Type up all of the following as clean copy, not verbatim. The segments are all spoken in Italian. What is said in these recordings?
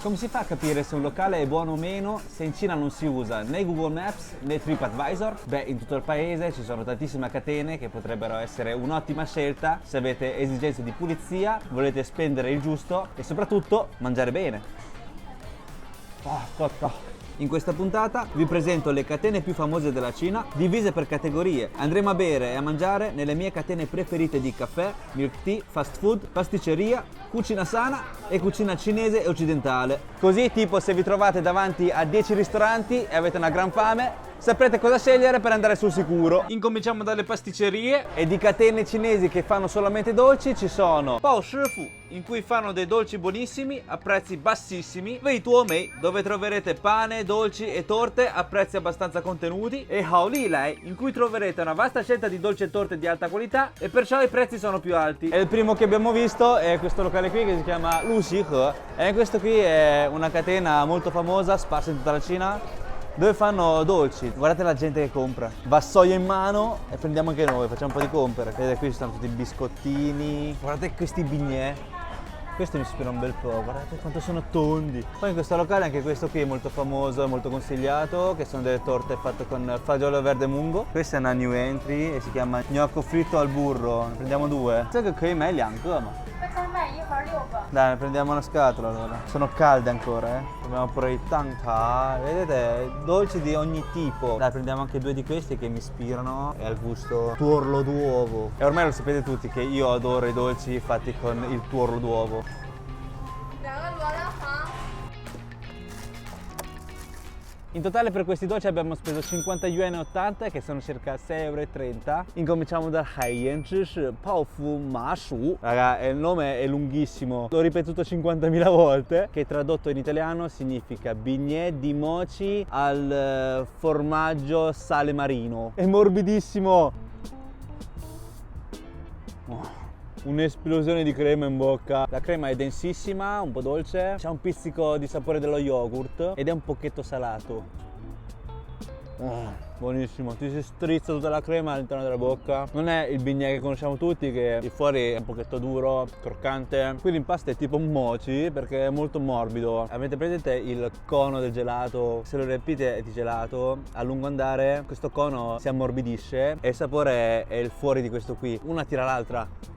Come si fa a capire se un locale è buono o meno se in Cina non si usa né Google Maps né TripAdvisor? Beh, in tutto il paese ci sono tantissime catene che potrebbero essere un'ottima scelta se avete esigenze di pulizia, volete spendere il giusto e soprattutto mangiare bene. In questa puntata vi presento le catene più famose della Cina, divise per categorie. Andremo a bere e a mangiare nelle mie catene preferite di caffè, milk tea, fast food, pasticceria, cucina sana e cucina cinese e occidentale. Così, tipo, se vi trovate davanti a 10 ristoranti e avete una gran fame, saprete cosa scegliere per andare sul sicuro. Incominciamo dalle pasticcerie. E di catene cinesi che fanno solamente dolci ci sono Bao Shifu, in cui fanno dei dolci buonissimi a prezzi bassissimi, Wei Tuo Mei, dove troverete pane, dolci e torte a prezzi abbastanza contenuti, e Hao Li Lai, in cui troverete una vasta scelta di dolci e torte di alta qualità e perciò i prezzi sono più alti. E il primo che abbiamo visto è questo locale qui che si chiama Lu Xi He, e questo qui è una catena molto famosa sparsa in tutta la Cina, dove fanno dolci. Guardate la gente che compra, vassoio in mano e prendiamo anche noi, facciamo un po' di compere. Vedete, qui ci stanno tutti i biscottini, guardate questi bignè, questo mi ispira un bel po', guardate quanto sono tondi. Poi in questo locale anche questo qui è molto famoso, è molto consigliato, che sono delle torte fatte con fagiolo verde mungo. Questa è una new entry e si chiama gnocco fritto al burro, ne prendiamo due. Sai che qui mai ma dai, ne prendiamo una scatola allora. Sono calde ancora, Abbiamo pure i tang ta, vedete, dolci di ogni tipo. Dai, prendiamo anche due di questi che mi ispirano e al gusto tuorlo d'uovo. E ormai lo sapete tutti che io adoro i dolci fatti con il tuorlo d'uovo. In totale per questi dolci abbiamo speso 50 yuan e 80, che sono circa 6,30 euro. Incominciamo dal Haiyan Zhishi Pao Fu Ma Shu. Raga, il nome è lunghissimo, l'ho ripetuto 50.000 volte, che tradotto in italiano significa bignè di mochi al formaggio sale marino. È morbidissimo. Un'esplosione di crema in bocca. La crema è densissima, un po' dolce, c'ha un pizzico di sapore dello yogurt ed è un pochetto salato. Buonissimo, ti si strizza tutta la crema all'interno della bocca. Non è il bignè che conosciamo tutti, che di fuori è un pochetto duro, croccante. Qui l'impasto è tipo un mochi perché è molto morbido. Avete presente il cono del gelato? Se lo riempite di gelato, a lungo andare questo cono si ammorbidisce e il sapore è il fuori di questo qui. Una tira l'altra.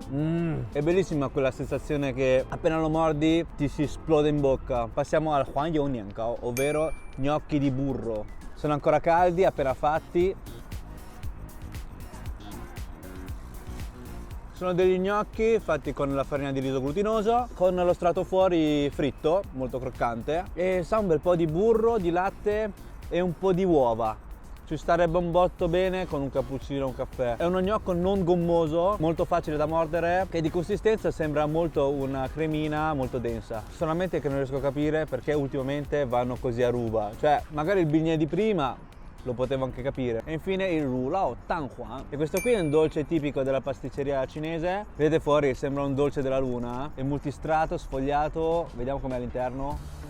È bellissima quella sensazione che appena lo mordi ti si esplode in bocca. Passiamo al Huangyou Niancao, ovvero gnocchi di burro. Sono ancora caldi, appena fatti. Sono degli gnocchi fatti con la farina di riso glutinoso, con lo strato fuori fritto, molto croccante, e sa un bel po' di burro, di latte e un po' di uova. Ci starebbe un botto bene con un cappuccino o un caffè. È uno gnocco non gommoso, molto facile da mordere, che di consistenza sembra molto una cremina molto densa. Solamente che non riesco a capire perché ultimamente vanno così a ruba. Cioè, magari il bignè di prima lo potevo anche capire. E infine il Ru Lao Tang Huang. E questo qui è un dolce tipico della pasticceria cinese. Vedete fuori, sembra un dolce della luna. È multistrato, sfogliato. Vediamo com'è all'interno.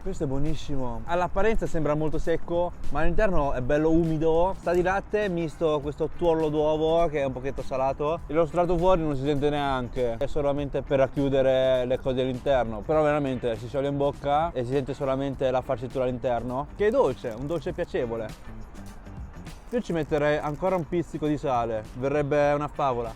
Questo è buonissimo. All'apparenza sembra molto secco, ma all'interno è bello umido. Sta di latte misto questo tuorlo d'uovo che è un pochetto salato. E lo strato fuori non si sente neanche, è solamente per racchiudere le cose all'interno. Però veramente si scioglie in bocca e si sente solamente la farcitura all'interno, che è dolce, un dolce piacevole. Io ci metterei ancora un pizzico di sale, verrebbe una favola.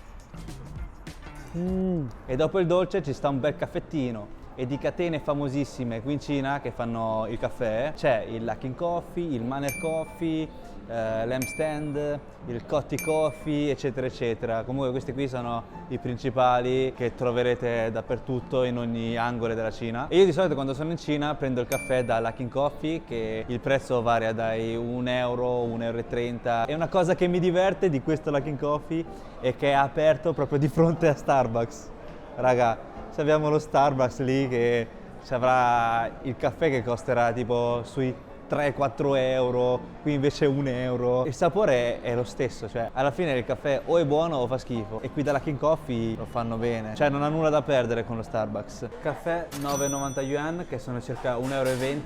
E dopo il dolce ci sta un bel caffettino. E di catene famosissime qui in Cina che fanno il caffè c'è il Luckin Coffee, il Manner Coffee, l'Amstand, il Cotti Coffee, eccetera eccetera. Comunque questi qui sono i principali che troverete dappertutto in ogni angolo della Cina. E io di solito quando sono in Cina prendo il caffè da Luckin Coffee, che il prezzo varia dai 1 euro, 1,30 euro. E una cosa che mi diverte di questo Luckin Coffee è che è aperto proprio di fronte a Starbucks. Raga, abbiamo lo Starbucks lì che ci avrà il caffè che costerà tipo sui 3-4 euro, qui invece 1 euro. Il sapore è lo stesso, cioè alla fine il caffè o è buono o fa schifo, e qui da Luckin Coffee lo fanno bene, cioè non ha nulla da perdere con lo Starbucks. Caffè 9,90 yuan, che sono circa 1,20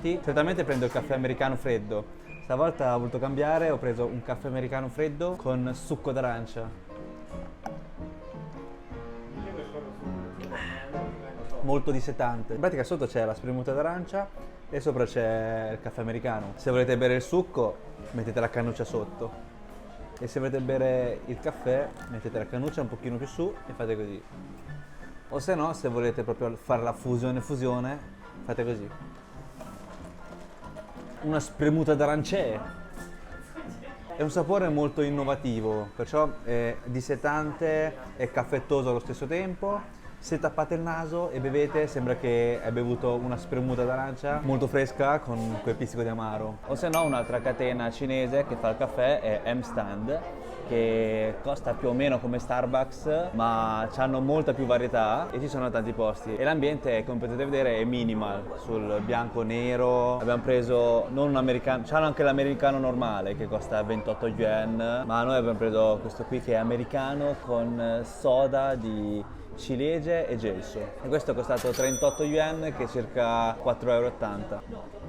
euro. Certamente prendo il caffè americano freddo. Stavolta ho voluto cambiare, ho preso un caffè americano freddo con succo d'arancia. molto dissetante. In pratica sotto c'è la spremuta d'arancia e sopra c'è il caffè americano. Se volete bere il succo mettete la cannuccia sotto e se volete bere il caffè mettete la cannuccia un pochino più su e fate così. O se no, se volete proprio fare la fusione fate così. Una spremuta d'arancee. È un sapore molto innovativo, perciò è dissetante e caffettoso allo stesso tempo. Se tappate il naso e bevete sembra che hai bevuto una spremuta d'arancia molto fresca con quel pizzico di amaro. O se no, un'altra catena cinese che fa il caffè è M-Stand, che costa più o meno come Starbucks, ma hanno molta più varietà e ci sono tanti posti. E l'ambiente, come potete vedere, è minimal, sul bianco-nero. Abbiamo preso non un americano, c'hanno anche l'americano normale che costa 28 yuan, ma noi abbiamo preso questo qui che è americano con soda di ciliegie e gelso. E questo è costato 38 yuan, che è circa 4,80 €.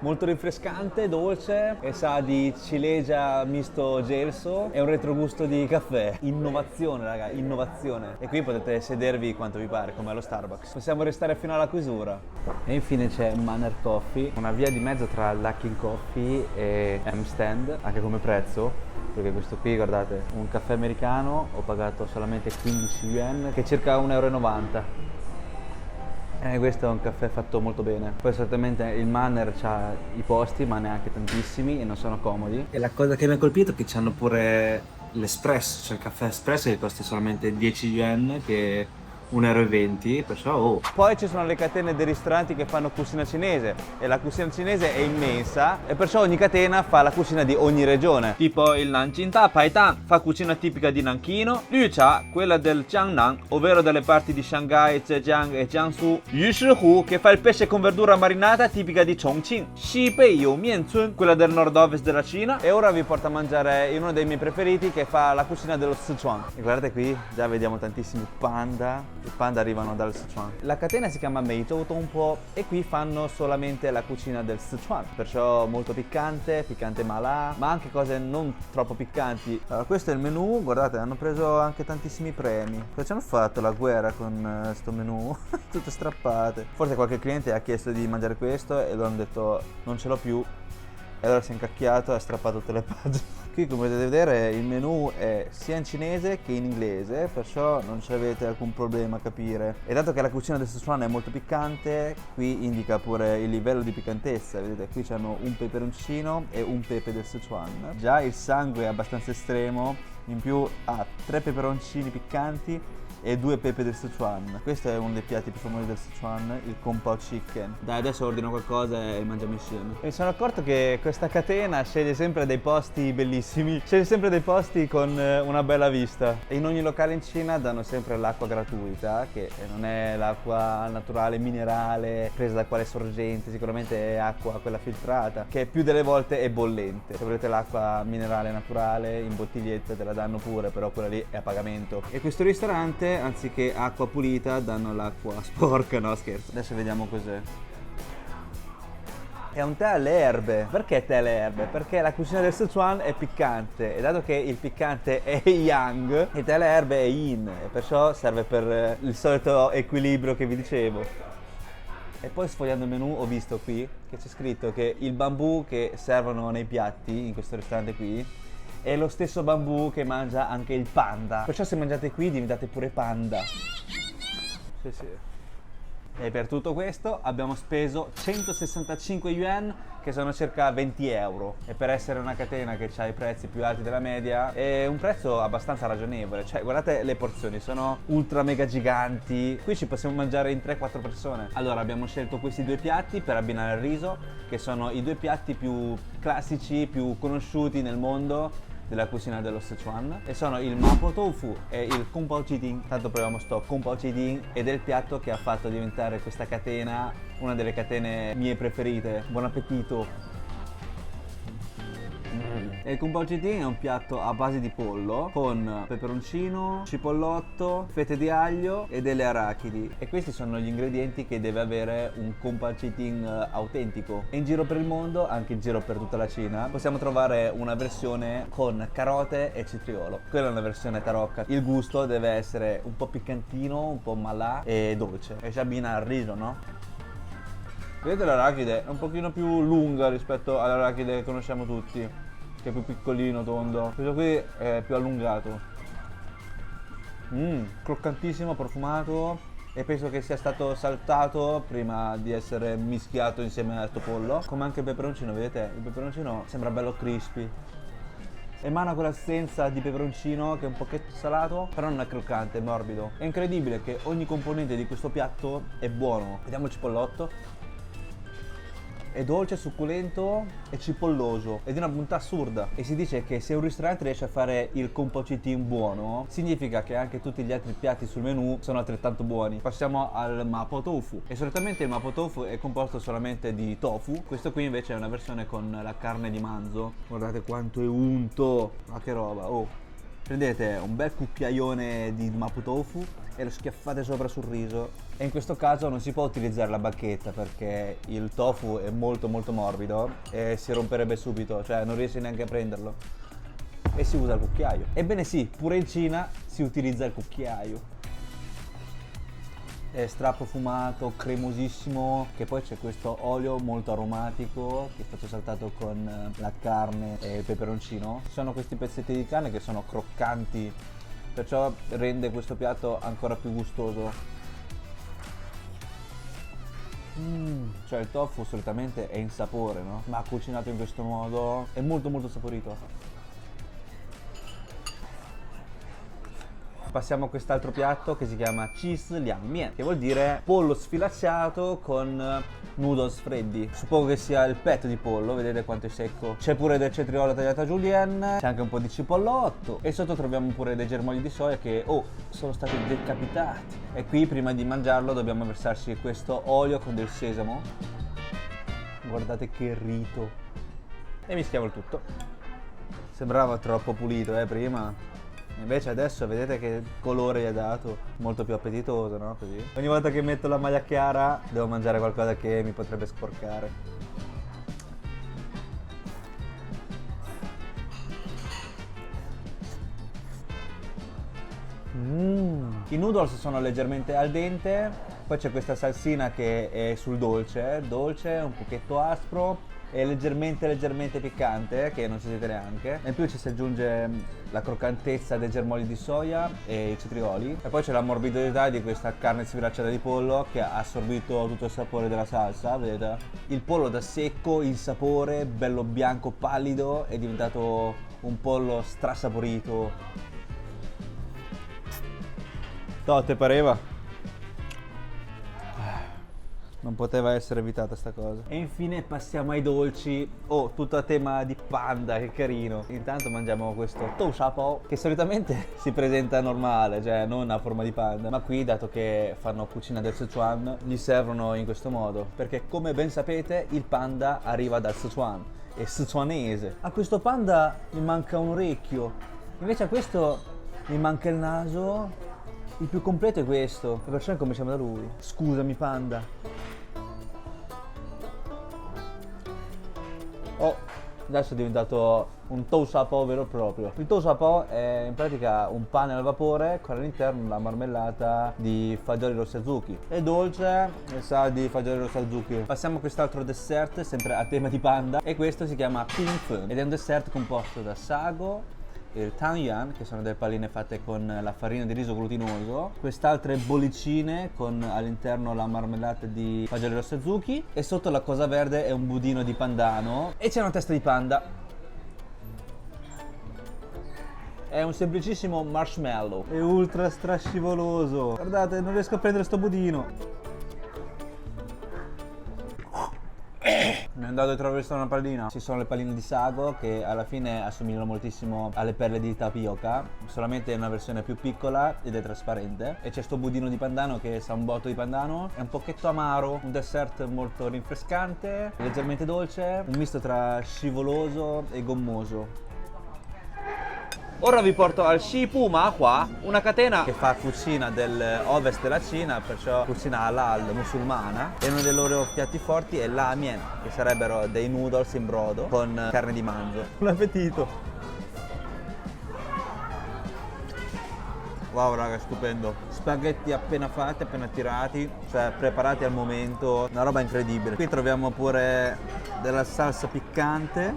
Molto rinfrescante, dolce e sa di ciliegia misto gelso e un retrogusto di caffè. Innovazione, raga, innovazione. E qui potete sedervi quanto vi pare, come allo Starbucks. Possiamo restare fino alla chiusura. E infine c'è Manner Coffee, una via di mezzo tra Luckin Coffee e M-Stand, anche come prezzo, perché questo qui, guardate, un caffè americano ho pagato solamente 15 yuan, che è circa 1,90 €. Questo è un caffè fatto molto bene. Poi solitamente il Manner c'ha i posti, ma neanche tantissimi e non sono comodi. E la cosa che mi ha colpito è che c'hanno pure l'espresso, cioè il caffè espresso che costa solamente 10 yuan, che 1,20 €, perciò Poi ci sono le catene dei ristoranti che fanno cucina cinese e la cucina cinese è immensa e perciò ogni catena fa la cucina di ogni regione. Tipo il Nanjing Da Pai Dan fa cucina tipica di Nanchino, Lücha quella del Jiangnan, ovvero delle parti di Shanghai, Zhejiang e Jiangsu, Yu Shihu che fa il pesce con verdura marinata tipica di Chongqing, Xibei You Miancun quella del nord-ovest della Cina e ora vi porto a mangiare in uno dei miei preferiti che fa la cucina dello Sichuan. E guardate qui, già vediamo tantissimi panda. I panda arrivano dal Sichuan. La catena si chiama Meizhou Tongpo e qui fanno solamente la cucina del Sichuan, perciò molto piccante, piccante malà, ma anche cose non troppo piccanti. Allora, questo è il menù, guardate, hanno preso anche tantissimi premi. Cosa ci hanno fatto la guerra con sto menù? Tutte strappate. Forse qualche cliente ha chiesto di mangiare questo e loro hanno detto non ce l'ho più. E allora si è incacchiato e ha strappato tutte le pagine. Qui come potete vedere il menù è sia in cinese che in inglese, perciò non ci avete alcun problema a capire. E dato che la cucina del Sichuan è molto piccante, qui indica pure il livello di piccantezza. Vedete, qui c'hanno un peperoncino e un pepe del Sichuan. Già il sangue è abbastanza estremo, in più ha 3 peperoncini piccanti e 2 pepe del Sichuan. Questo è uno dei piatti più famosi del Sichuan, il Kung Pao Chicken. Dai, adesso ordino qualcosa e mangiamo insieme. Mi sono accorto che questa catena sceglie sempre dei posti bellissimi, sceglie sempre dei posti con una bella vista. E in ogni locale in Cina danno sempre l'acqua gratuita, che non è l'acqua naturale minerale presa da quale sorgente, sicuramente è acqua quella filtrata, che più delle volte è bollente. Se volete l'acqua minerale naturale in bottiglietta te la danno pure, però quella lì è a pagamento. E questo ristorante, anziché acqua pulita, danno l'acqua sporca, no scherzo. Adesso vediamo cos'è. È un tè alle erbe. Perché tè alle erbe? Perché la cucina del Sichuan è piccante e dato che il piccante è yang, il tè alle erbe è yin e perciò serve per il solito equilibrio che vi dicevo. E poi sfogliando il menù ho visto qui che c'è scritto che il bambù che servono nei piatti in questo ristorante qui è lo stesso bambù che mangia anche il panda. Perciò se mangiate qui diventate pure panda. Sì, sì. E per tutto questo abbiamo speso 165 yuan, che sono circa 20 euro. E per essere una catena che ha i prezzi più alti della media, è un prezzo abbastanza ragionevole. Cioè, guardate le porzioni, sono ultra mega giganti. Qui ci possiamo mangiare in 3-4 persone. Allora, abbiamo scelto questi due piatti per abbinare il riso, che sono i due piatti più classici, più conosciuti nel mondo della cucina dello Sichuan, e sono il Mapo Tofu e il Kung Pao Jiding. Tanto proviamo sto Kung Pao Jiding ed è il piatto che ha fatto diventare questa catena una delle catene mie preferite. Buon appetito! E il Compaucitin è un piatto a base di pollo con peperoncino, cipollotto, fette di aglio e delle arachidi. E questi sono gli ingredienti che deve avere un Compaucitin autentico. E in giro per il mondo, anche in giro per tutta la Cina, possiamo trovare una versione con carote e cetriolo. Quella è una versione tarocca. Il gusto deve essere un po' piccantino, un po' malà e dolce. E si abbina al riso, no? Vedete, l'arachide è un pochino più lunga rispetto all'arachide che conosciamo tutti, che è più piccolino, tondo. Questo qui è più allungato. Croccantissimo, profumato, e penso che sia stato saltato prima di essere mischiato insieme a sto pollo. Come anche il peperoncino, vedete? Il peperoncino sembra bello crispy. Emana quell'assenza di peperoncino che è un pochetto salato, però non è croccante, è morbido. È incredibile che ogni componente di questo piatto è buono. Vediamo il cipollotto. È dolce, succulento e cipolloso ed è una bontà assurda. E si dice che se un ristorante riesce a fare il Compaucitin buono, significa che anche tutti gli altri piatti sul menù sono altrettanto buoni. Passiamo al Mapo Tofu. E solitamente il Mapo Tofu è composto solamente di tofu. Questo qui invece è una versione con la carne di manzo. Guardate quanto è unto, ma che roba, oh! Prendete un bel cucchiaione di Mapo Tofu e lo schiaffate sopra sul riso. E in questo caso non si può utilizzare la bacchetta perché il tofu è molto morbido e si romperebbe subito, cioè non riesci neanche a prenderlo. E si usa il cucchiaio. Ebbene sì, pure in Cina si utilizza il cucchiaio. È straprofumato, cremosissimo, che poi c'è questo olio molto aromatico che è stato saltato con la carne e il peperoncino. Ci sono questi pezzetti di carne che sono croccanti, perciò rende questo piatto ancora più gustoso. Cioè il tofu solitamente è in sapore, no? Ma cucinato in questo modo è molto saporito. Passiamo a quest'altro piatto che si chiama Cheese Liang Mian, che vuol dire pollo sfilacciato con noodles freddi. Suppongo che sia il petto di pollo, vedete quanto è secco. C'è pure del cetriolo tagliato a julienne, c'è anche un po' di cipollotto e sotto troviamo pure dei germogli di soia che, sono stati decapitati. E qui prima di mangiarlo dobbiamo versarci questo olio con del sesamo. Guardate che rito. E mischiamo il tutto. Sembrava troppo pulito, prima. Invece adesso vedete che colore gli ha dato, molto più appetitoso, no? Così. Ogni volta che metto la maglia chiara devo mangiare qualcosa che mi potrebbe sporcare. I noodles sono leggermente al dente, poi c'è questa salsina che è sul dolce, un pochetto aspro e leggermente piccante, che non si sente neanche. E in più ci si aggiunge la croccantezza dei germogli di soia e i cetrioli, e poi c'è la morbidità di questa carne sfilacciata di pollo che ha assorbito tutto il sapore della salsa, vedete? Il pollo da secco, il sapore bello bianco pallido, è diventato un pollo strasaporito. No, te pareva? Non poteva essere evitata sta cosa. E infine passiamo ai dolci. Tutto a tema di panda, che carino. Intanto mangiamo questo Tou Sha Po, che solitamente si presenta normale, cioè non a forma di panda. Ma qui, dato che fanno cucina del Sichuan, gli servono in questo modo. Perché come ben sapete, il panda arriva dal Sichuan, è sichuanese. A questo panda gli manca un orecchio, invece a questo gli manca il naso. Il più completo è questo, e perciò cominciamo da lui. Scusami panda. Adesso è diventato un Tou Sha Po vero e proprio. Il Tou Sha Po è in pratica un pane al vapore con all'interno la marmellata di fagioli rossi azuchi. È dolce e sa di fagioli rossi azuchi. Passiamo a quest'altro dessert, sempre a tema di panda, e questo si chiama Ping Fen ed è un dessert composto da sago, il Tang Yuan, che sono delle palline fatte con la farina di riso glutinoso, quest'altre bollicine con all'interno la marmellata di fagioli rossi azuchi, e sotto la cosa verde è un budino di pandano e c'è una testa di panda. È un semplicissimo marshmallow, è ultra strascivoloso. Guardate, non riesco a prendere sto budino. Mi è andato a attraversare una pallina. Ci sono le palline di sago che alla fine assomigliano moltissimo alle perle di tapioca, solamente è una versione più piccola ed è trasparente. E c'è sto budino di pandano che sa un botto di pandano, è un pochetto amaro, un dessert molto rinfrescante, leggermente dolce, un misto tra scivoloso e gommoso. Ora vi porto al Shipuma qua, una catena che fa cucina dell'ovest della Cina, perciò cucina halal musulmana, e uno dei loro piatti forti è l'amien, che sarebbero dei noodles in brodo con carne di manzo. Buon appetito! Wow raga, stupendo. Spaghetti appena fatti, appena tirati, cioè preparati al momento, una roba incredibile. Qui troviamo pure della salsa piccante.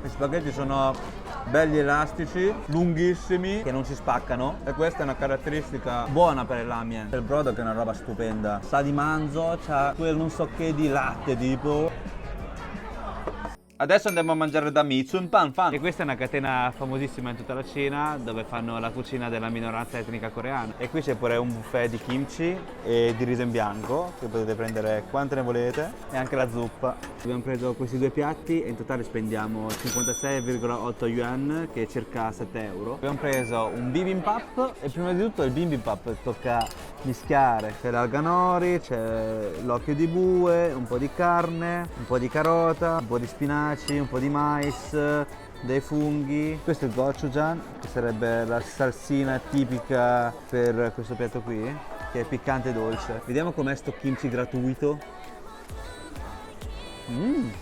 Gli spaghetti sono belli elastici, lunghissimi, che non si spaccano, e questa è una caratteristica buona per il ramen. Il brodo che è una roba stupenda, sa di manzo, c'ha quel non so che di latte tipo. Adesso andiamo a mangiare da Mitsun Pan Fan, e questa è una catena famosissima in tutta la Cina dove fanno la cucina della minoranza etnica coreana. E qui c'è pure un buffet di kimchi e di riso in bianco che potete prendere quante ne volete, e anche la zuppa. Abbiamo preso questi due piatti e in totale spendiamo 56,8 yuan, che è circa 7 euro. Abbiamo preso un bibimbap, e prima di tutto il bibimbap tocca mischiare, c'è l'alganori, c'è l'occhio di bue, un po' di carne, un po' di carota, un po' di spinaci, un po' di mais, dei funghi. Questo è il gochujang, che sarebbe la salsina tipica per questo piatto qui, che è piccante e dolce. Vediamo com'è sto kimchi gratuito.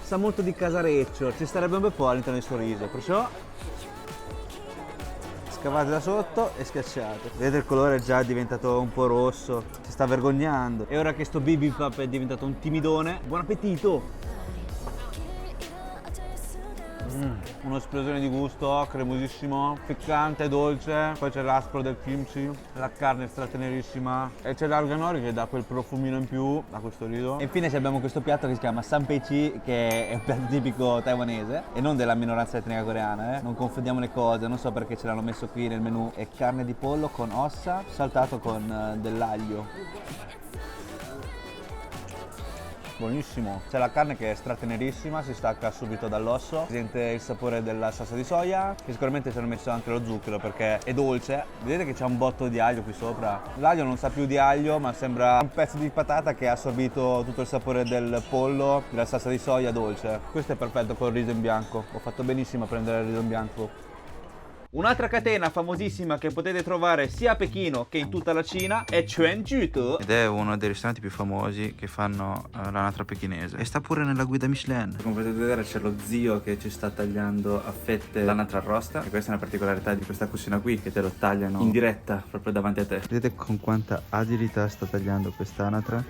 Sa molto di casareccio, ci starebbe un bel po' all'interno del suo riso, perciò scavate da sotto e schiacciate. Vedete, il colore è già diventato un po' rosso, si sta vergognando. E ora che sto bibimbap è diventato un timidone, buon appetito! Un'esplosione di gusto, cremosissimo, piccante, dolce, poi c'è l'aspro del kimchi, la carne è stratenerissima e c'è l'alganori che dà quel profumino in più a questo riso. E infine abbiamo questo piatto che si chiama Sanpeichi, che è un piatto tipico taiwanese e non della minoranza etnica coreana, non confondiamo le cose, non so perché ce l'hanno messo qui nel menù. È carne di pollo con ossa saltato con dell'aglio. Buonissimo, c'è la carne che è stratenerissima, si stacca subito dall'osso, si sente il sapore della salsa di soia, che sicuramente ci hanno messo anche lo zucchero perché è dolce. Vedete che c'è un botto di aglio qui sopra. L'aglio non sa più di aglio, ma sembra un pezzo di patata che ha assorbito tutto il sapore del pollo, della salsa di soia dolce. Questo è perfetto col riso in bianco, ho fatto benissimo a prendere il riso in bianco. Un'altra catena famosissima che potete trovare sia a Pechino che in tutta la Cina è Chuanjutu, ed è uno dei ristoranti più famosi che fanno l'anatra pechinese, e sta pure nella guida Michelin. Come potete vedere c'è lo zio che ci sta tagliando a fette l'anatra arrosta, e questa è una particolarità di questa cucina qui, che te lo tagliano in diretta proprio davanti a te. Vedete con quanta agilità sta tagliando quest'anatra,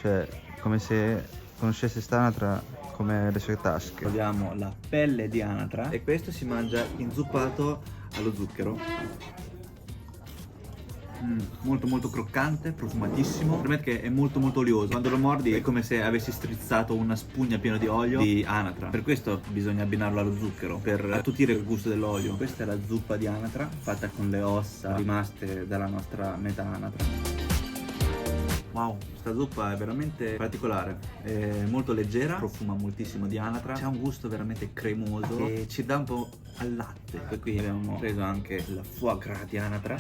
cioè come se conoscesse st'anatra come le sue tasche. Togliamo la pelle di anatra e questo si mangia inzuppato allo zucchero. Molto molto croccante, profumatissimo. Permette che è molto molto olioso. Quando lo mordi è come se avessi strizzato una spugna piena di olio di anatra. Per questo bisogna abbinarlo allo zucchero, per attutire il gusto dell'olio. Questa è la zuppa di anatra, fatta con le ossa rimaste dalla nostra metà anatra. Wow, questa zuppa è veramente particolare, è molto leggera, profuma moltissimo di anatra, c'ha un gusto veramente cremoso e ci dà un po' al latte. E qui abbiamo preso anche la foie gras di anatra.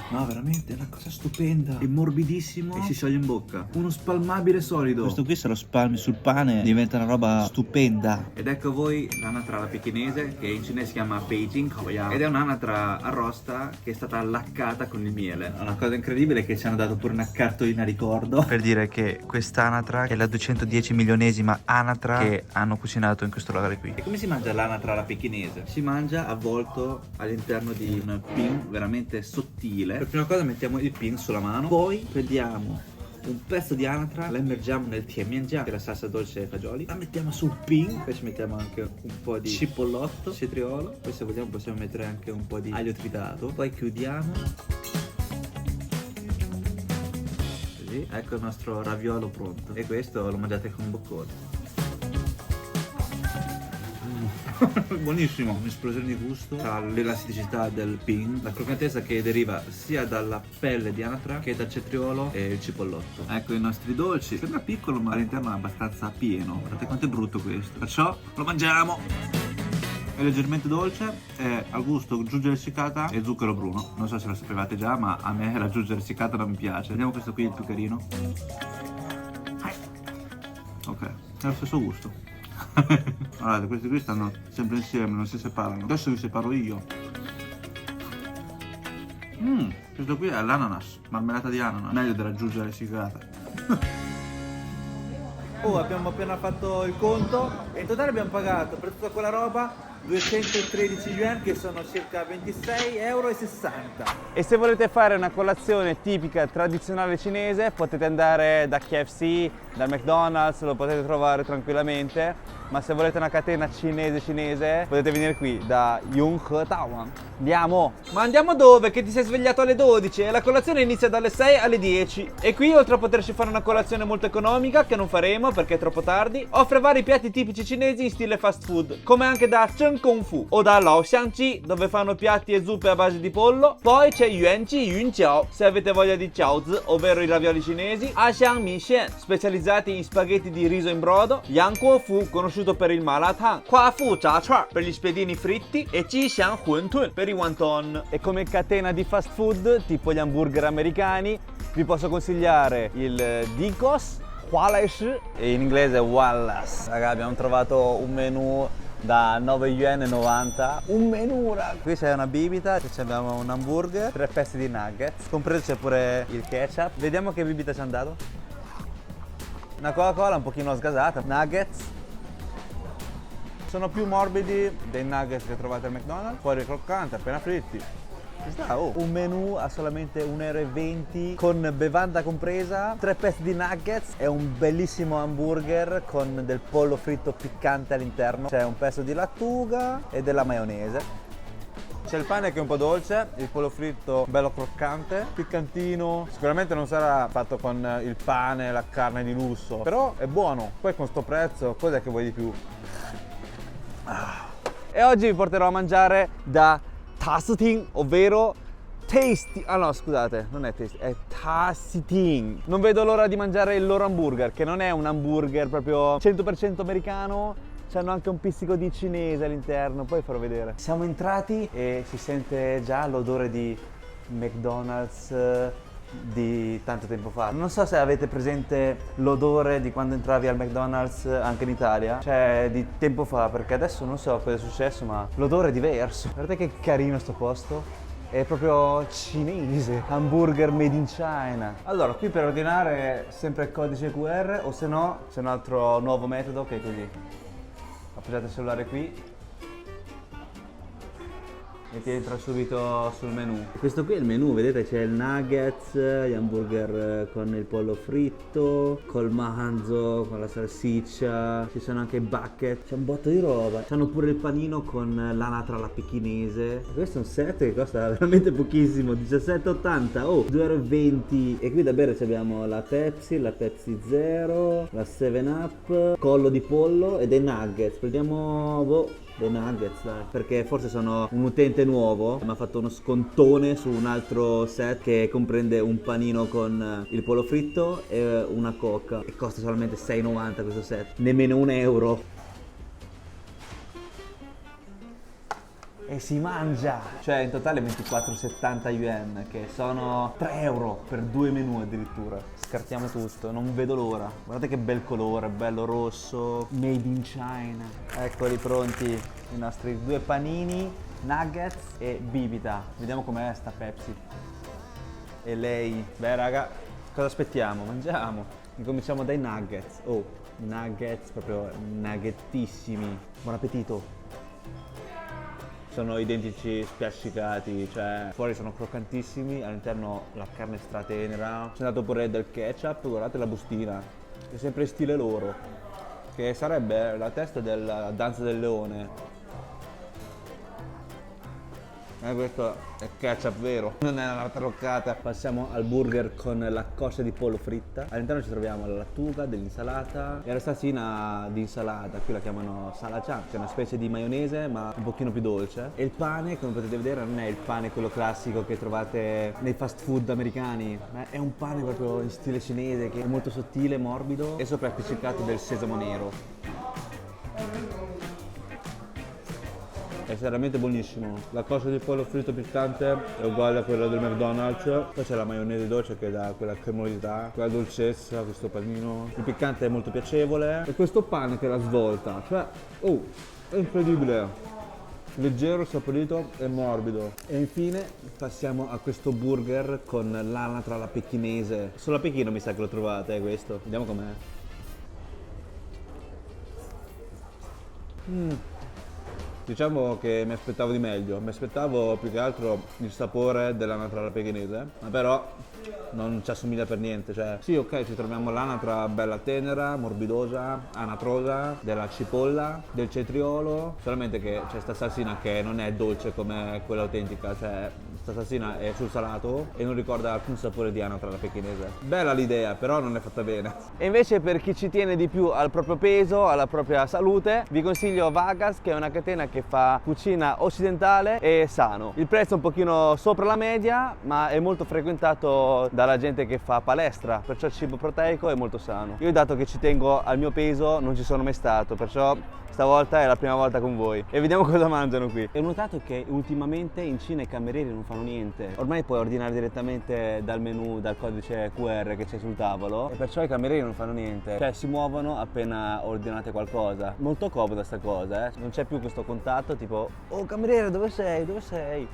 No, veramente è una cosa stupenda, è morbidissimo e si scioglie in bocca, uno spalmabile solido. Questo qui se lo spalmi sul pane diventa una roba stupenda. Ed ecco voi l'anatra alla pechinese, che in cinese si chiama Beijing Kaoya, ed è un'anatra arrosta che è stata laccata con il miele. Una cosa incredibile è che ci hanno dato pure una cartolina ricordo per dire che quest'anatra è la 210 milionesima anatra che hanno cucinato in questo locale qui. E come si mangia l'anatra alla pechinese? Si mangia avvolto all'interno di un pin veramente sottile. Per prima cosa mettiamo il pin sulla mano, poi prendiamo un pezzo di anatra, la immergiamo nel tianmianjiang, che è la salsa dolce ai fagioli, la mettiamo sul pin, poi ci mettiamo anche un po' di cipollotto, cetriolo, poi se vogliamo possiamo mettere anche un po' di aglio tritato, poi chiudiamo. Così, ecco il nostro raviolo pronto, e questo lo mangiate con un boccone. Buonissimo, un'esplosione di gusto tra l'elasticità del pin, la croccantezza che deriva sia dalla pelle di anatra che dal cetriolo e il cipollotto. Ecco i nostri dolci, sembra piccolo ma all'interno è abbastanza pieno, guardate quanto è brutto questo, perciò lo mangiamo. È leggermente dolce, è al gusto giuggia essiccata e zucchero bruno. Non so se lo sapevate già, ma a me la giuggia essiccata non mi piace. Vediamo questo qui, il più carino. Ok, è lo stesso gusto. Guardate, questi qui stanno sempre insieme, non si separano. Adesso vi separo io. Questo qui è l'ananas, marmellata di ananas. Meglio di raggiungere l'essiccata. Oh, abbiamo appena fatto il conto e in totale abbiamo pagato per tutta quella roba 213 yuan, che sono circa 26,60 euro. E se volete fare una colazione tipica tradizionale cinese potete andare da KFC, da McDonald's, lo potete trovare tranquillamente. Ma se volete una catena cinese potete venire qui da Yonghe Taiwan. Andiamo! Ma andiamo dove? Che ti sei svegliato alle 12 e la colazione inizia dalle 6 alle 10. E qui, oltre a poterci fare una colazione molto economica, che non faremo perché è troppo tardi, offre vari piatti tipici cinesi in stile fast food, come anche da Zheng Kung Fu o da Lao Xiangji, dove fanno piatti e zuppe a base di pollo. Poi c'è Yuanji Yunjiao, se avete voglia di jiaozi, ovvero i ravioli cinesi, Axiang Mi Xian, specializzati in spaghetti di riso in brodo, Yang Kuo Fu, conosciuto per il malatang, Hua Fu Zha Chuan per gli spiedini fritti e Ji Xiang Hun Tun per i wonton. E come catena di fast food, tipo gli hamburger americani, vi posso consigliare il Dicos, Hualaishi e in inglese Wallace. Raga, abbiamo trovato un menù da 9,90 yuan. Un menù, raga. Qui c'è una bibita, qui abbiamo un hamburger, 3 pezzi di nuggets, compreso c'è pure il ketchup. Vediamo che bibita ci hanno dato. Una Coca-Cola un pochino sgasata, nuggets. Sono più morbidi dei nuggets che trovate al McDonald's, fuori croccante, appena fritti. Ci sta, oh. Un menù a solamente 1,20 euro con bevanda compresa, 3 pezzi di nuggets e un bellissimo hamburger con del pollo fritto piccante all'interno. C'è un pezzo di lattuga e della maionese. C'è il pane che è un po' dolce, il pollo fritto bello croccante, piccantino. Sicuramente non sarà fatto con il pane e la carne di lusso, però è buono. Poi con sto prezzo, cos'è che vuoi di più? E oggi vi porterò a mangiare da Tasiting, ovvero Tasty. Ah no, scusate, non è Tasty, è Tasiting. Non vedo l'ora di mangiare il loro hamburger, che non è un hamburger proprio 100% americano. C'hanno anche un pizzico di cinese all'interno, poi farò vedere. Siamo entrati e si sente già l'odore di McDonald's di tanto tempo fa. Non so se avete presente l'odore di quando entravi al McDonald's anche in Italia, cioè di tempo fa, perché adesso non so cosa è successo, ma l'odore è diverso. Guardate che carino sto posto, è proprio cinese, hamburger made in China. Allora, qui per ordinare sempre il codice QR, o se no c'è un altro nuovo metodo che è così. Appoggiate il cellulare qui e ti entra subito sul menu. Questo qui è il menu, vedete, c'è il nuggets, gli hamburger con il pollo fritto, col manzo, con la salsiccia, ci sono anche i bucket, c'è un botto di roba. C'hanno pure il panino con l'anatra alla pechинese. Questo è un set che costa veramente pochissimo, 17,80, oh, 2,20 euro. E qui da bere abbiamo la Pepsi Zero, la 7up, collo di pollo e dei nuggets. Prendiamo, dei nuggets, dai, perché forse sono un utente nuovo, mi ha fatto uno scontone su un altro set che comprende un panino con il pollo fritto e una coca, e costa solamente 6,90 questo set, nemmeno un euro. E si mangia, cioè in totale 24,70 yuan, che sono 3 euro per 2 menù addirittura. Scartiamo tutto, non vedo l'ora. Guardate che bel colore, bello rosso, made in China. Eccoli pronti i nostri 2 panini, nuggets e bibita. Vediamo com'è sta Pepsi. E lei, beh raga, cosa aspettiamo? Mangiamo. Incominciamo dai nuggets. Oh, nuggets proprio nuggetissimi. Buon appetito. Sono identici spiaccicati, cioè fuori sono croccantissimi, all'interno la carne stratenera. C'è andato pure del ketchup, guardate la bustina, è sempre in stile loro, che sarebbe la testa della danza del leone. Questo è ketchup vero, non è una troccata. Passiamo al burger con la coscia di pollo fritta. All'interno ci troviamo la lattuga, dell'insalata e la salsina di insalata, qui la chiamano salachan, che è una specie di maionese ma un pochino più dolce. E il pane, come potete vedere, non è il pane quello classico che trovate nei fast food americani, ma è un pane proprio in stile cinese, che è molto sottile, morbido e sopra è appiccicato del sesamo nero. È è veramente buonissimo. La cosa di pollo fritto piccante è uguale a quella del McDonald's. Poi c'è la maionese dolce che dà quella cremosità, quella dolcezza, questo panino. Il piccante è molto piacevole. E questo pane che è la svolta, cioè, oh, è incredibile. Leggero, saporito e morbido. E infine passiamo a questo burger con l'anatra alla pechinese. Solo a Pechino mi sa che lo trovate, questo. Vediamo com'è. Diciamo che mi aspettavo di meglio, mi aspettavo più che altro il sapore dell'anatra alla pechinese, ma però non ci assomiglia per niente, cioè sì, ok, ci troviamo l'anatra bella tenera, morbidosa, anatrosa, della cipolla, del cetriolo, solamente che c'è sta salsina che non è dolce come quella autentica, cioè sta salsina è sul salato e non ricorda alcun sapore di anatra alla pechinese. Bella l'idea, però non è fatta bene. E invece per chi ci tiene di più al proprio peso, alla propria salute, vi consiglio Vagas, che è una catena che fa cucina occidentale e sano. Il prezzo è un pochino sopra la media, ma è molto frequentato dalla gente che fa palestra, perciò il cibo proteico è molto sano. Io, dato che ci tengo al mio peso, non ci sono mai stato, perciò stavolta è la prima volta con voi e vediamo cosa mangiano qui. Ho notato che ultimamente in Cina i camerieri non fanno niente. Ormai puoi ordinare direttamente dal menu, dal codice QR che c'è sul tavolo, e perciò i camerieri non fanno niente. Cioè si muovono appena ordinate qualcosa. Molto comoda sta cosa, non c'è più questo contatto tipo "Oh cameriere, dove sei? Dove sei?"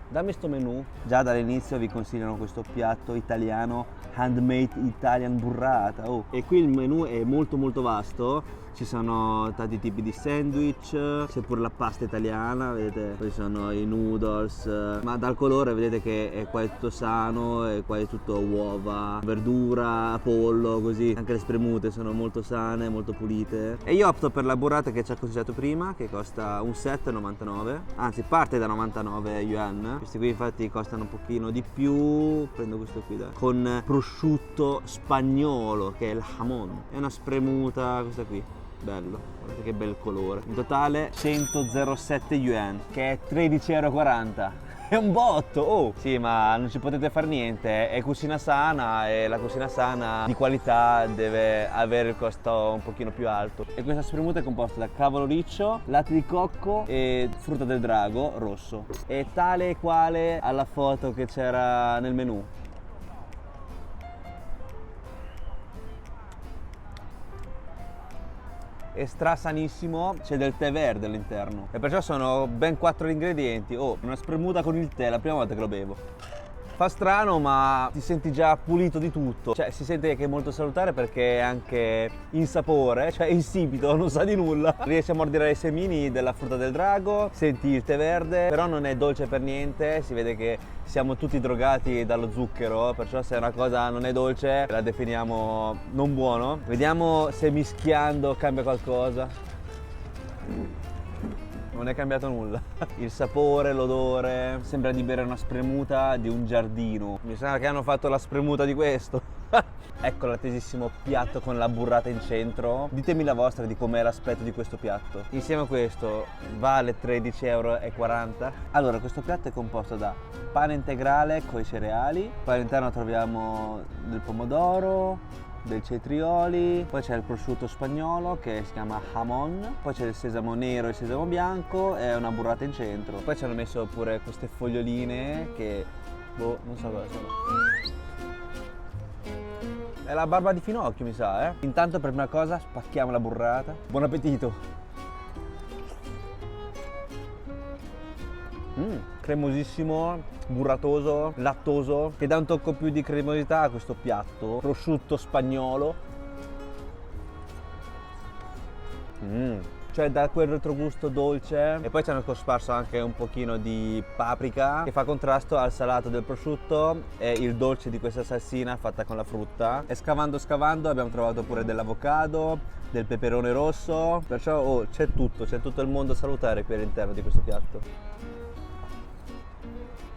Dammi sto menù. Già dall'inizio vi consigliano questo piatto italiano, handmade Italian burrata. Oh. E qui il menù è molto vasto. Ci sono tanti tipi di sandwich, c'è pure la pasta italiana, vedete, poi ci sono i noodles, ma dal colore vedete che è qua è tutto sano, e qua è tutto uova, verdura, pollo, così. Anche le spremute sono molto sane, molto pulite. E io opto per la burrata che ci ha consigliato prima, che costa un set 99, anzi parte da 99 yuan. Questi qui infatti costano un pochino di più. Prendo questo qui con prosciutto spagnolo, che è il jamon. È una spremuta questa qui. Bello, guardate che bel colore. In totale 107 yuan, che è 13,40 €. È un botto, oh! Sì, ma non ci potete fare niente, è cucina sana e la cucina sana di qualità deve avere il costo un pochino più alto. E questa spremuta è composta da cavolo riccio, latte di cocco e frutta del drago rosso. È tale e quale alla foto che c'era nel menù. È strasanissimo, c'è del tè verde all'interno e perciò sono ben 4 ingredienti. Oh, una spremuta con il tè, è la prima volta che lo bevo. Fa strano, ma ti senti già pulito di tutto, cioè si sente che è molto salutare perché è anche insapore, cioè è insipido, non sa di nulla. Riesci a mordere i semini della frutta del drago, senti il tè verde, però non è dolce per niente, si vede che siamo tutti drogati dallo zucchero, perciò se una cosa non è dolce la definiamo non buono. Vediamo se mischiando cambia qualcosa. Non è cambiato nulla. Il sapore, l'odore, sembra di bere una spremuta di un giardino. Mi sembra che hanno fatto la spremuta di questo. Ecco l'attesissimo piatto con la burrata in centro. Ditemi la vostra di com'è l'aspetto di questo piatto. Insieme a questo vale 13,40 €. Allora, questo piatto è composto da pane integrale con i cereali, poi all'interno troviamo del pomodoro, del cetrioli, poi c'è il prosciutto spagnolo che si chiama jamon, poi c'è il sesamo nero e il sesamo bianco e una burrata in centro. Poi ci hanno messo pure queste foglioline che, boh, non so cosa sono. È la barba di Finocchio, mi sa, eh? Intanto per prima cosa spacchiamo la burrata. Buon appetito! Cremosissimo, burratoso, lattoso, che dà un tocco più di cremosità a questo piatto. Prosciutto spagnolo. Cioè dà quel retrogusto dolce. E poi ci hanno cosparso anche un pochino di paprika che fa contrasto al salato del prosciutto e il dolce di questa salsina fatta con la frutta. E scavando abbiamo trovato pure dell'avocado, del peperone rosso. Perciò c'è tutto il mondo salutare qui all'interno di questo piatto.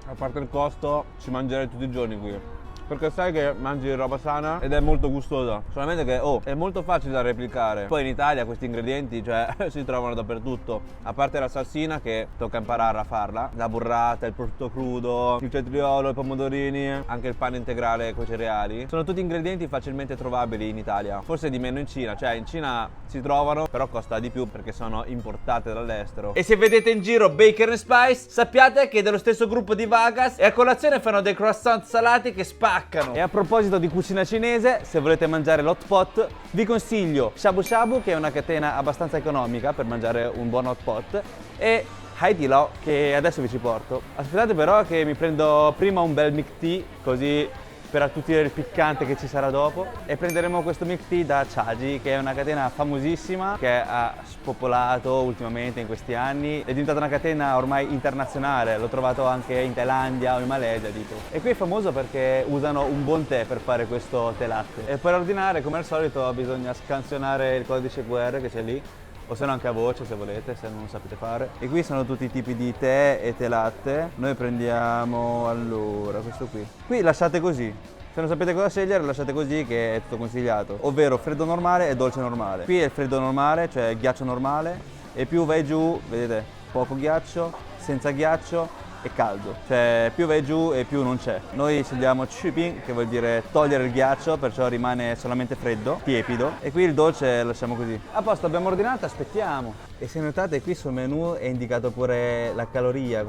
A parte il costo, ci mangerei tutti i giorni qui. perché sai che mangi roba sana ed è molto gustosa. Solamente che è molto facile da replicare. Poi in Italia questi ingredienti, cioè, si trovano dappertutto. A parte la salsina che tocca imparare a farla, la burrata, il prosciutto crudo, il cetriolo, i pomodorini, anche il pane integrale con i cereali. Sono tutti ingredienti facilmente trovabili in Italia. Forse di meno in Cina, cioè in Cina si trovano, però costa di più perché sono importate dall'estero. E se vedete in giro Baker & Spice, sappiate che è dello stesso gruppo di Vagas e a colazione fanno dei croissant salati che spaccano. E a proposito di cucina cinese, se volete mangiare l'hot pot, vi consiglio Shabu Shabu, che è una catena abbastanza economica per mangiare un buon hot pot, e Haidilao, che adesso vi ci porto. Aspettate però che mi prendo prima un bel milk tea, così per attutire il piccante che ci sarà dopo, e prenderemo questo milk tea da Chaji, che è una catena famosissima che ha spopolato ultimamente in questi anni, è diventata una catena ormai internazionale, l'ho trovato anche in Thailandia o in Malesia tipo. E qui è famoso perché usano un buon tè per fare questo tè latte, e per ordinare come al solito bisogna scansionare il codice QR che c'è lì, o se no anche a voce se volete, se non lo sapete fare. E qui sono tutti i tipi di tè e tè latte. Noi prendiamo allora questo qui. Qui lasciate così. Se non sapete cosa scegliere lasciate così, che è tutto consigliato. Ovvero freddo normale e dolce normale. Qui è il freddo normale, cioè ghiaccio normale, e più vai giù, vedete, poco ghiaccio, senza ghiaccio e caldo. Cioè più vai giù e più non c'è. Noi scegliamo Chuping, che vuol dire togliere il ghiaccio, perciò rimane solamente freddo, tiepido. E qui il dolce lasciamo così. A posto, abbiamo ordinato, aspettiamo. E se notate qui sul menù è indicato pure la caloria.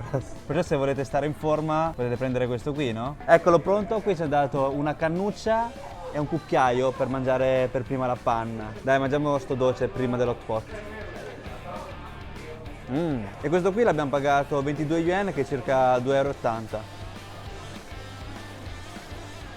Perciò se volete stare in forma potete prendere questo qui, no? Eccolo pronto, qui ci ha dato una cannuccia e un cucchiaio per mangiare per prima la panna. Dai, mangiamo sto dolce prima dell'hot pot. E questo qui l'abbiamo pagato 22 yuan, che è circa 2,80 €.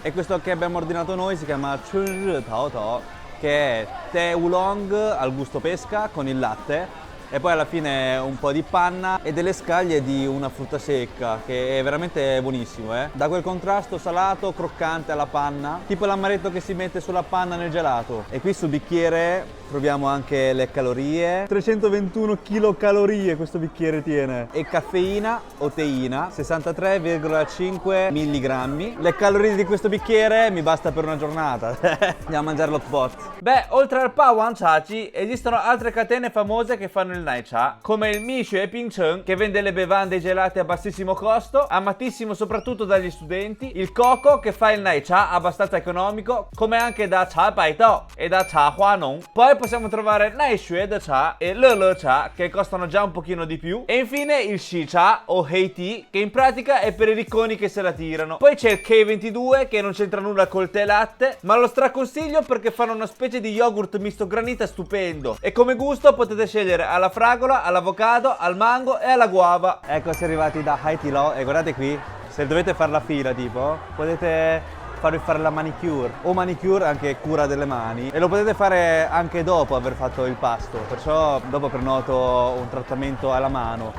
E questo che abbiamo ordinato noi si chiama Chunri Tao Tao, che è tè oolong al gusto pesca con il latte, e poi alla fine un po' di panna e delle scaglie di una frutta secca, che è veramente buonissimo, eh. Da quel contrasto salato croccante alla panna, tipo l'amaretto che si mette sulla panna nel gelato. E qui sul bicchiere troviamo anche le calorie, 321 kcal questo bicchiere tiene, e caffeina o teina 63,5 mg. Le calorie di questo bicchiere mi basta per una giornata. Andiamo a mangiare l'hot pot. Beh, oltre al Pawan Chachi esistono altre catene famose che fanno il Nai Cha, come il Mixue Pingcheng, che vende le bevande e i gelati a bassissimo costo, amatissimo soprattutto dagli studenti, il Coco, che fa il Nai Cha abbastanza economico, come anche da Cha Bai Dao e da Cha Hua Nong. Poi possiamo trovare Nai Xue de Cha e Le Le Cha, che costano già un pochino di più, e infine il Shi Cha o Hei Tea, che in pratica è per i ricconi che se la tirano. Poi c'è il K22, che non c'entra nulla col tè latte, ma lo straconsiglio perché fanno una specie di yogurt misto granita stupendo, e come gusto potete scegliere alla fragola, all'avocado, al mango e alla guava. Ecco, si è arrivati da Haidilao e guardate qui, se dovete fare la fila tipo, potete farvi fare la manicure o manicure, anche cura delle mani, e lo potete fare anche dopo aver fatto il pasto, perciò dopo prenoto un trattamento alla mano.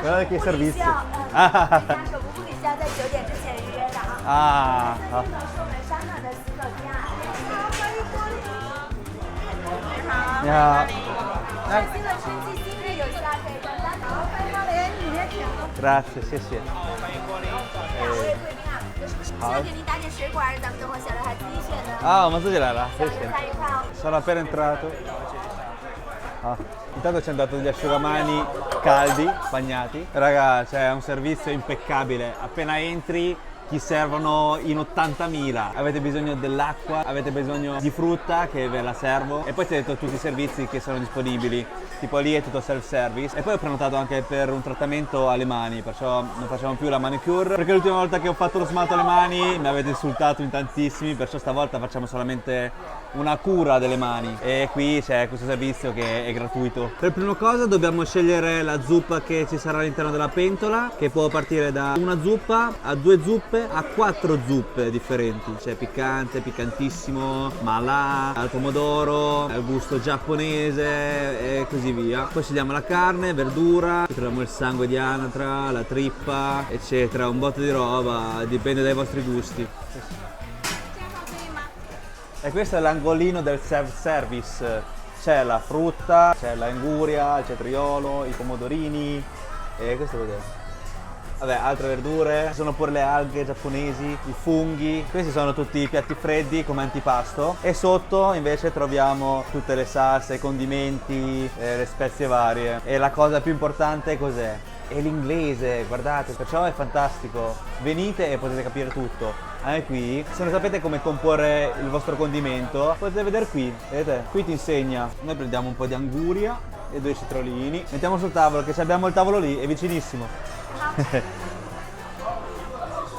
Guardate che servizio. Ah, ah. 你好。Grazie, 谢谢。好。需要给您打点水果，还是咱们等会儿小刘海自己选的？啊，我们自己来了，谢谢。Sono appena entrato. Ah, intanto ci hanno dato degli asciugamani caldi, bagnati. Raga, c'è un servizio impeccabile. Appena entri ti servono in 80.000. Avete bisogno dell'acqua, avete bisogno di frutta, che ve la servo, e poi ti ho detto tutti i servizi che sono disponibili, tipo lì è tutto self service. E poi ho prenotato anche per un trattamento alle mani, perciò non facciamo più la manicure, perché l'ultima volta che ho fatto lo smalto alle mani mi avete insultato in tantissimi, perciò stavolta facciamo solamente una cura delle mani, e qui c'è questo servizio che è gratuito. Per prima cosa dobbiamo scegliere la zuppa che ci sarà all'interno della pentola, che può partire da una zuppa a 2 zuppe a 4 zuppe differenti. C'è piccante, piccantissimo, malà, al pomodoro, al gusto giapponese e così via. Poi scegliamo la carne, verdura, troviamo il sangue di anatra, la trippa, eccetera, un botto di roba, dipende dai vostri gusti. E questo è l'angolino del self-service. C'è la frutta, c'è la inguria, il cetriolo, i pomodorini, e questo vedete. Vabbè, altre verdure, ci sono pure le alghe giapponesi, i funghi. Questi sono tutti i piatti freddi come antipasto. E sotto invece troviamo tutte le salse, i condimenti, le spezie varie. E la cosa più importante cos'è? È l'inglese, guardate, perciò è fantastico. Venite e potete capire tutto. Anche qui, se non sapete come comporre il vostro condimento, potete vedere qui, vedete? Qui ti insegna. Noi prendiamo un po' di anguria e 2 citrolini. Mettiamo sul tavolo, che abbiamo il tavolo lì, è vicinissimo.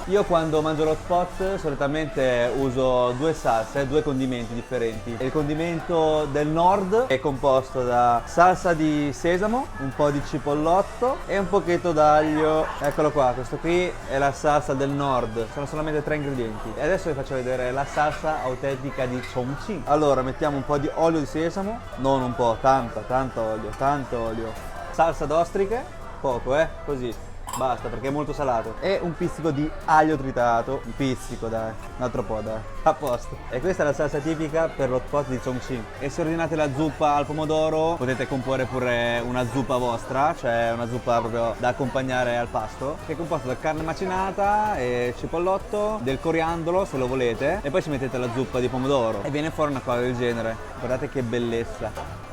Io quando mangio l'hot pot solitamente uso 2 salse, 2 condimenti differenti. Il condimento del nord è composto da salsa di sesamo, un po' di cipollotto e un pochetto d'aglio. Eccolo qua, questo qui è la salsa del nord, sono solamente 3 ingredienti. E adesso vi faccio vedere la salsa autentica di Chongqing. Allora mettiamo un po' di olio di sesamo, non un po', tanto olio. Salsa d'ostriche, poco così. Basta perché è molto salato. E un pizzico di aglio tritato. Un pizzico dai, un altro po' dai. A posto. E questa è la salsa tipica per l'hot pot di Chongqing. E se ordinate la zuppa al pomodoro potete comporre pure una zuppa vostra, cioè una zuppa proprio da accompagnare al pasto, che è composta da carne macinata e cipollotto, del coriandolo se lo volete, e poi ci mettete la zuppa di pomodoro e viene fuori una cosa del genere. Guardate che bellezza.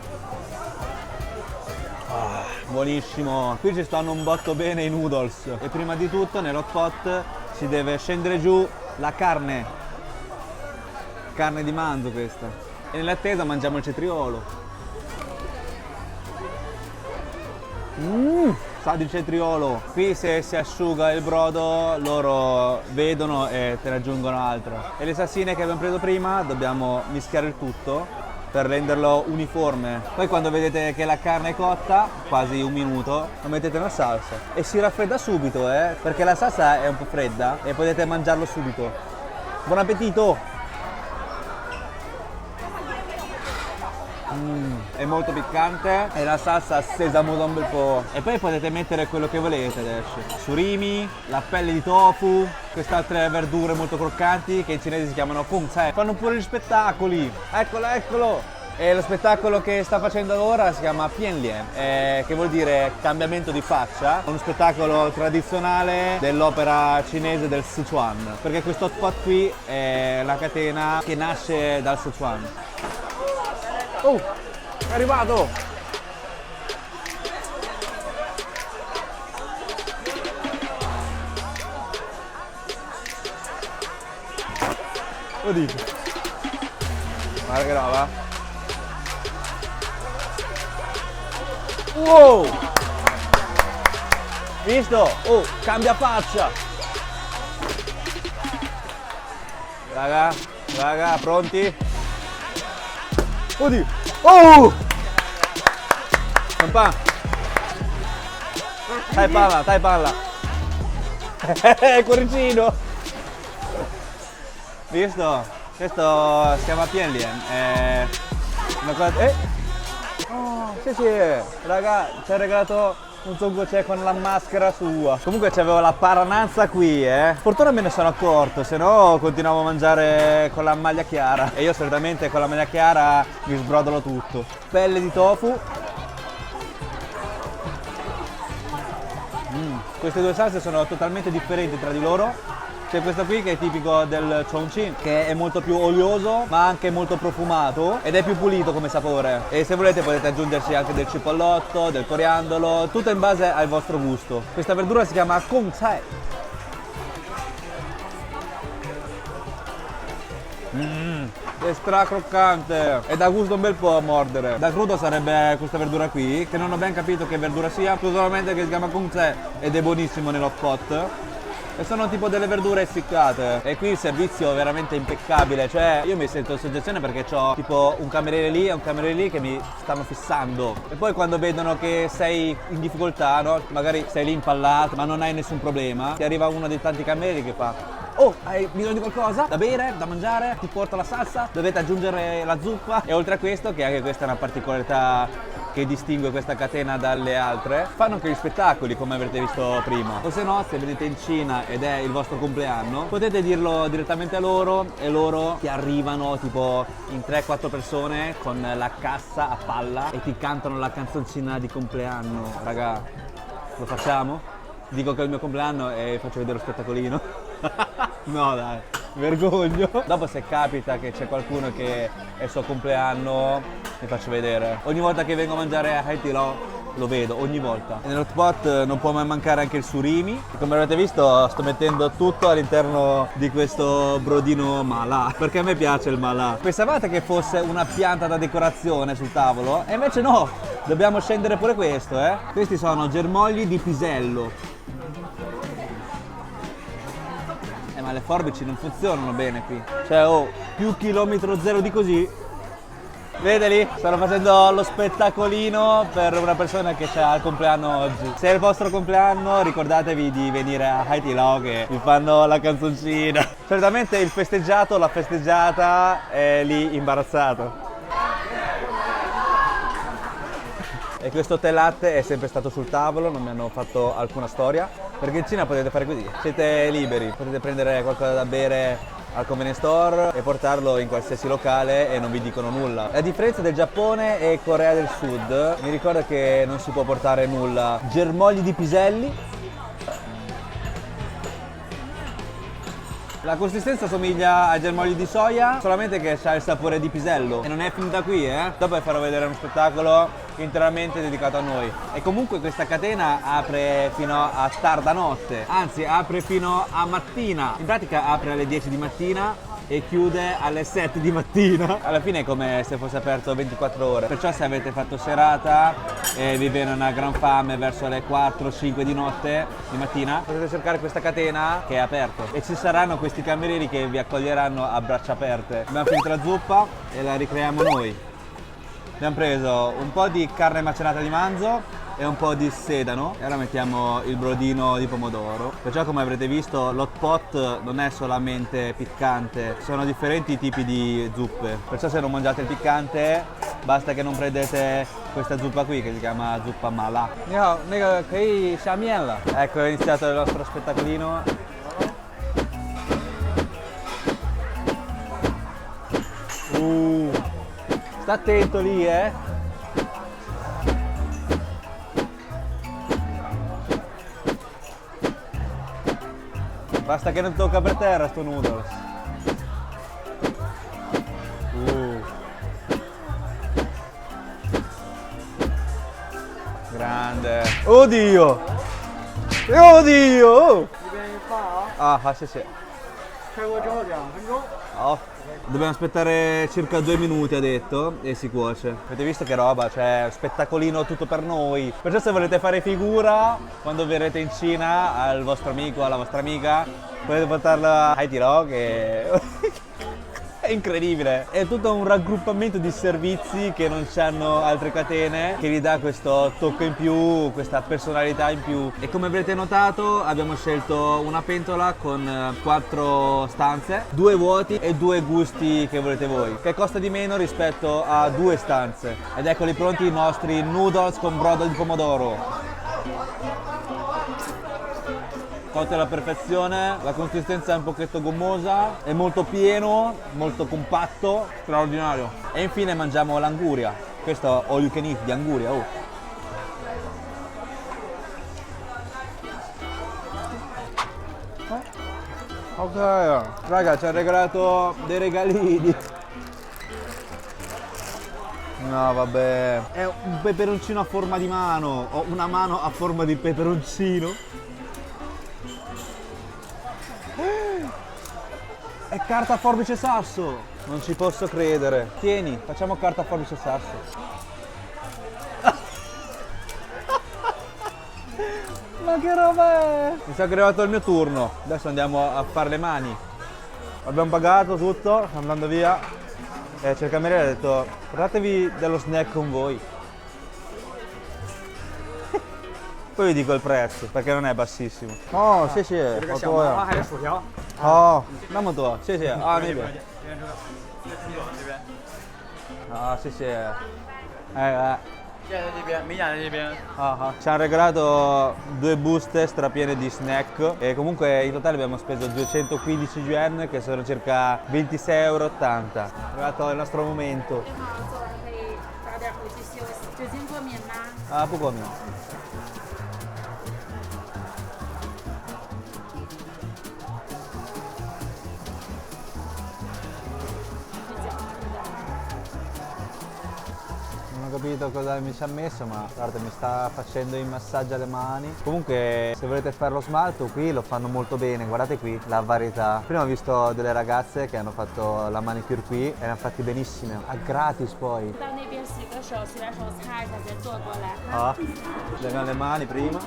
Buonissimo, qui ci stanno un botto bene i noodles. E prima di tutto nell'hot pot si deve scendere giù la carne di manzo questa. E nell'attesa mangiamo il cetriolo. Sa di cetriolo. Qui se si asciuga il brodo loro vedono e te ne aggiungono altro. E le salsine che abbiamo preso prima dobbiamo mischiare il tutto per renderlo uniforme. Poi quando vedete che la carne è cotta, quasi un minuto, lo mettete nella salsa e si raffredda subito, perché la salsa è un po' fredda e potete mangiarlo subito. Buon appetito! È molto piccante e la salsa sesamo da un bel po'. E poi potete mettere quello che volete adesso. Surimi, la pelle di tofu, queste altre verdure molto croccanti che in cinese si chiamano kung cai. Fanno pure gli spettacoli. Eccolo! E lo spettacolo che sta facendo ora si chiama Pian Lian, che vuol dire cambiamento di faccia. È uno spettacolo tradizionale dell'opera cinese del Sichuan, perché questo hot pot qui è la catena che nasce dal Sichuan. Oh, è arrivato! Oddio! Guarda che roba! Wow! Visto? Oh, cambia faccia! Raga, pronti? Oddio! Oh! Papà! Dai palla! Cuoricino! Visto? Questo si chiama Pian Lian. È una cosa... Oh, sì, raga, ci ha regalato un Zongocè con la maschera sua. Comunque c'avevo la parananza qui, Fortuna me ne sono accorto, se no continuavo a mangiare con la maglia chiara. E io solitamente con la maglia chiara mi sbrodolo tutto. Pelle di tofu. Queste 2 salse sono totalmente differenti tra di loro. C'è questo qui che è tipico del Chongqing, che è molto più olioso ma anche molto profumato ed è più pulito come sapore. E se volete potete aggiungerci anche del cipollotto, del coriandolo, tutto in base al vostro gusto. Questa verdura si chiama Kung Cai. È stracroccante e dà gusto un bel po' a mordere. Da crudo sarebbe questa verdura qui, che non ho ben capito che verdura sia, solamente che si chiama Kung Cai ed è buonissimo nell'hot pot. E sono tipo delle verdure essiccate. E qui il servizio è veramente impeccabile. Cioè io mi sento in soggezione perché ho tipo un cameriere lì e un cameriere lì che mi stanno fissando. E poi quando vedono che sei in difficoltà, no? Magari sei lì impallato ma non hai nessun problema, ti arriva uno dei tanti camerieri che fa: oh, hai bisogno di qualcosa? Da bere? Da mangiare? Ti porto la salsa? Dovete aggiungere la zuppa? E oltre a questo, che anche questa è una particolarità che distingue questa catena dalle altre, fanno anche gli spettacoli come avete visto prima. O se no, se vedete in Cina ed è il vostro compleanno, potete dirlo direttamente a loro e loro ti arrivano tipo in 3-4 persone con la cassa a palla e ti cantano la canzoncina di compleanno. Raga, lo facciamo? Dico che è il mio compleanno e faccio vedere lo spettacolino. No dai, vergogno. Dopo se capita che c'è qualcuno che è il suo compleanno, mi faccio vedere. Ogni volta che vengo a mangiare a Hai Di Lao lo vedo, ogni volta. E nell'hot pot non può mai mancare anche il surimi. E come avete visto sto mettendo tutto all'interno di questo brodino mala, perché a me piace il mala. Pensavate che fosse una pianta da decorazione sul tavolo? E invece no, dobbiamo scendere pure questo, eh. Questi sono germogli di pisello. Ma le forbici non funzionano bene qui. Cioè, oh, più chilometro zero di così. Vedeli? Stanno facendo lo spettacolino per una persona che ha il compleanno oggi. Se è il vostro compleanno, ricordatevi di venire a Hai Di Lao che vi fanno la canzoncina. Solitamente il festeggiato, la festeggiata è lì imbarazzato. E questo tè latte è sempre stato sul tavolo, non mi hanno fatto alcuna storia, perché in Cina potete fare così, siete liberi, potete prendere qualcosa da bere al convenience store e portarlo in qualsiasi locale e non vi dicono nulla. A differenza del Giappone e Corea del Sud, mi ricordo che non si può portare nulla. Germogli di piselli. La consistenza somiglia ai germogli di soia, solamente che ha il sapore di pisello. E non è finita qui, eh? Dopo vi farò vedere uno spettacolo interamente dedicato a noi. E comunque questa catena apre fino a tarda notte, anzi apre fino a mattina. In pratica apre alle 10 di mattina e chiude alle 7 di mattina. Alla fine è come se fosse aperto 24 ore. Perciò se avete fatto serata e vi viene una gran fame verso le 4-5 di notte di mattina, potete cercare questa catena che è aperta e ci saranno questi camerieri che vi accoglieranno a braccia aperte. Abbiamo finito la zuppa e la ricreiamo noi. Abbiamo preso un po' di carne macerata di manzo e un po' di sedano e ora mettiamo il brodino di pomodoro. Perciò, come avrete visto, l'hot pot non è solamente piccante, sono differenti tipi di zuppe. Perciò se non mangiate il piccante basta che non prendete questa zuppa qui che si chiama zuppa mala. Ecco, è iniziato il nostro spettacolino. Sta attento lì, eh! Basta che non tocca per terra sto noodles. Grande. Oddio! Oddio! Ah, sì sì. Oh. Dobbiamo aspettare circa 2 minuti, ha detto, e si cuoce. Avete visto che roba? Cioè, spettacolino tutto per noi. Perciò se volete fare figura, quando verrete in Cina, al vostro amico, alla vostra amica, potete portarlo a Hai Di Lao, che è incredibile. È tutto un raggruppamento di servizi che non c'hanno altre catene, che gli dà questo tocco in più, questa personalità in più. E come avrete notato abbiamo scelto una pentola con 4 stanze, 2 vuoti e 2 gusti che volete voi, che costa di meno rispetto a 2 stanze. Ed eccoli pronti i nostri noodles con brodo di pomodoro. Cotte alla perfezione, la consistenza è un pochetto gommosa, è molto pieno, molto compatto, straordinario. E infine mangiamo l'anguria, questo all you can eat di anguria. Oh. Ok, raga, ci ha regalato dei regalini. No, vabbè, è un peperoncino a forma di mano, ho una mano a forma di peperoncino. È carta, forbice, sasso! Non ci posso credere. Tieni, facciamo carta, forbice, sasso. Ma che roba è? Mi sa che è arrivato il mio turno. Adesso andiamo a fare le mani. Abbiamo pagato tutto, stiamo andando via. E c'è il cameriere e ha detto, portatevi dello snack con voi. Poi vi dico il prezzo, perché non è bassissimo. Oh, sì, sì. 这个小毛花还有薯条， Oh, 那么多，谢谢啊，那边。这边这边， Ah, sì, sì. 现在在这边，美甲在这边。 Ci hanno regalato 2 buste strapiene di snack e comunque in totale abbiamo speso 215 yuan, che sono circa 26,80 €. È arrivato il nostro momento. 挺好，做完可以早点回去休息。酒精过敏吗？ Ah, 不过敏。capito cosa mi ci ha messo, ma guarda, mi sta facendo il massaggio alle mani. Comunque, se volete fare lo smalto, qui lo fanno molto bene, guardate qui la varietà. Prima ho visto delle ragazze che hanno fatto la manicure qui e ne hanno fatti benissime, a gratis poi. 到那边洗个手，洗完手擦一下，再坐过来。 Ah, legano le mani prima.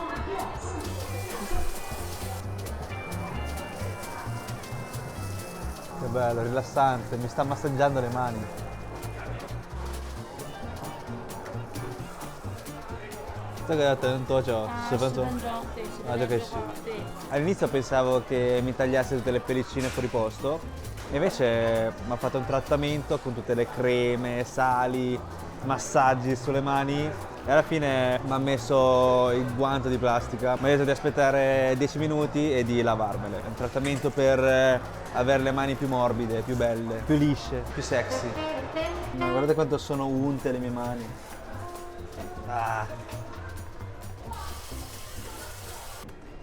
Che bello, rilassante, mi sta massaggiando le mani. Ah, 10分钟，对，10 Ah, già che 分 sì. 钟，对。 All'inizio pensavo che mi tagliasse tutte le pellicine fuori posto, e invece mi ha fatto un trattamento con tutte le creme, sali, massaggi sulle mani e alla fine mi ha messo il guanto di plastica, mi ha detto di aspettare 10 minuti e di lavarmele. È un trattamento per avere le mani più morbide, più belle, più lisce, più sexy. Ma guardate quanto sono unte le mie mani. Ah.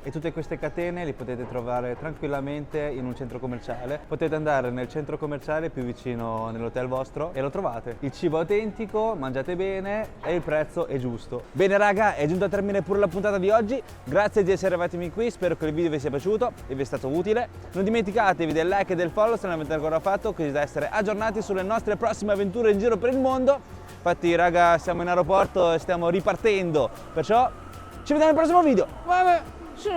E tutte queste catene li potete trovare tranquillamente in un centro commerciale. Potete andare nel centro commerciale più vicino nell'hotel vostro e lo trovate. Il cibo è autentico, mangiate bene e il prezzo è giusto. Bene raga, è giunto a termine pure la puntata di oggi. Grazie di essere arrivati qui, spero che il video vi sia piaciuto e vi è stato utile. Non dimenticatevi del like e del follow se non l'avete ancora fatto, così da essere aggiornati sulle nostre prossime avventure in giro per il mondo. Infatti raga, siamo in aeroporto e stiamo ripartendo, perciò ci vediamo nel prossimo video. Vabbè. 是。